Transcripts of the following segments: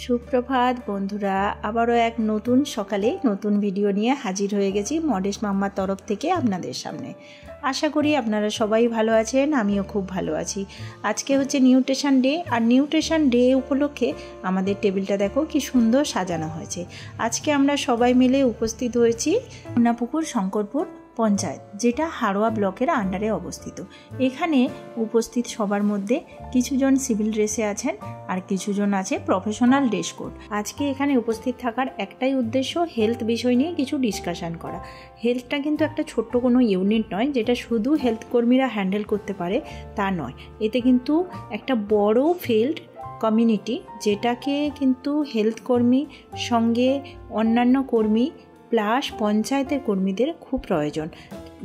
সুপ্রভাত বন্ধুরা, আবারও এক নতুন সকালে নতুন ভিডিও নিয়ে হাজির হয়ে গেছি মডেস্ট মাম্মার তরফ থেকে আপনাদের সামনে। আশা করি আপনারা সবাই ভালো আছেন, আমিও খুব ভালো আছি। আজকে হচ্ছে নিউট্রিশন ডে, আর নিউট্রিশন ডে উপলক্ষে আমাদের টেবিলটা দেখো কি সুন্দর সাজানো হয়েছে। আজকে আমরা সবাই মিলে উপস্থিত হয়েছি পুকুর শঙ্করপুর পঞ্চায়েত, যেটা হাড়োয়া ব্লকের আন্ডারে অবস্থিত। এখানে উপস্থিত সবার মধ্যে কিছুজন সিভিল ড্রেসে আছেন আর কিছুজন আছে প্রফেশনাল ড্রেস কোড। আজকে এখানে উপস্থিত থাকার একটাই উদ্দেশ্য, হেলথ বিষয় নিয়ে কিছু ডিসকাশন করা। হেলথটা কিন্তু একটা ছোট্ট কোনো ইউনিট নয় যেটা শুধু হেলথ কর্মীরা হ্যান্ডেল করতে পারে, তা নয়। এতে কিন্তু একটা বড় ফিল্ড কমিউনিটি, যেটাকে কিন্তু হেলথ কর্মী সঙ্গে অন্যান্য কর্মী প্লাস পঞ্চায়েতের কর্মীদের খুব প্রয়োজন।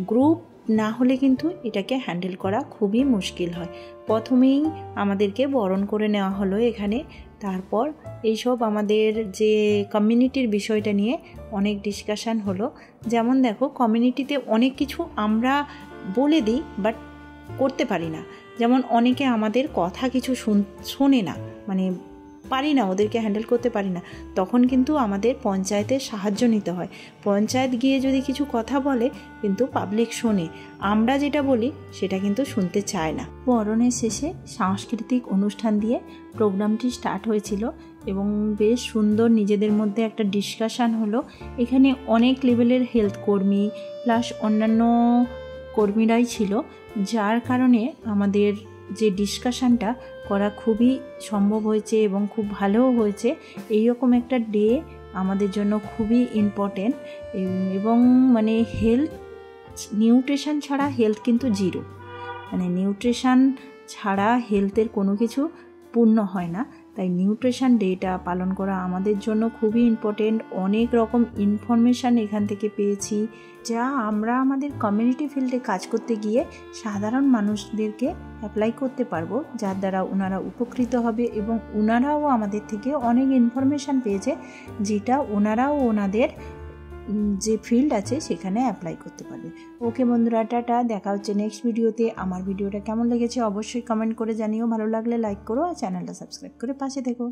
গ্রুপ না হলে কিন্তু এটাকে হ্যান্ডেল করা খুবই মুশকিল হয়। প্রথমেই আমাদেরকে বরণ করে নেওয়া হলো এখানে, তারপর এইসব আমাদের যে কমিউনিটির বিষয়টা নিয়ে অনেক ডিসকাশান হলো। যেমন দেখো, কমিউনিটিতে অনেক কিছু আমরা বলে দিই বাট করতে পারি না। যেমন অনেকে আমাদের কথা কিছু শোনে না, মানে পারি না, ওদেরকে হ্যান্ডেল করতে পারি না। তখন কিন্তু আমাদের পঞ্চায়েতের সাহায্য নিতে হয়। পঞ্চায়েত গিয়ে যদি কিছু কথা বলে কিন্তু পাবলিক শোনে, আমরা যেটা বলি সেটা কিন্তু শুনতে চায় না। বরণের শেষে সাংস্কৃতিক অনুষ্ঠান দিয়ে প্রোগ্রামটি স্টার্ট হয়েছিল এবং বেশ সুন্দর নিজেদের মধ্যে একটা ডিসকাশান হলো। এখানে অনেক লেভেলের হেলথ কর্মী প্লাস অন্যান্য কর্মীরাই ছিল, যার কারণে আমাদের যে ডিসকাশানটা করা খুবই সম্ভব হয়েছে এবং খুব ভালোও হয়েছে। এইরকম একটা ডে আমাদের জন্য খুবই ইম্পর্টেন্ট এবং মানে হেলথ, নিউট্রিশন ছাড়া হেলথ কিন্তু জিরো। মানে নিউট্রিশন ছাড়া হেলথের কোনো কিছু পূর্ণ হয় না। তাই নিউট্রিশন ডেটা পালন করা আমাদের জন্য খুবই ইম্পর্টেন্ট। অনেক রকম ইনফরমেশান এখান থেকে পেয়েছি, যা আমরা আমাদের কমিউনিটি ফিল্ডে কাজ করতে গিয়ে সাধারণ মানুষদেরকে অ্যাপ্লাই করতে পারবো, যার দ্বারা ওনারা উপকৃত হবে এবং ওনারাও আমাদের থেকে অনেক ইনফরমেশান পেয়েছে, যেটা ওনারাও ওনাদের যে ফিল্ড আছে সেখানে অ্যাপ্লাই করতে পারবে। ওকে বন্ধুরা, টাটা, দেখা হচ্ছে নেক্সট ভিডিওতে। আমার ভিডিওটা কেমন লেগেছে অবশ্যই কমেন্ট করে জানিও। ভালো লাগলে লাইক করো আর চ্যানেলটা সাবস্ক্রাইব করে পাশে থেকো।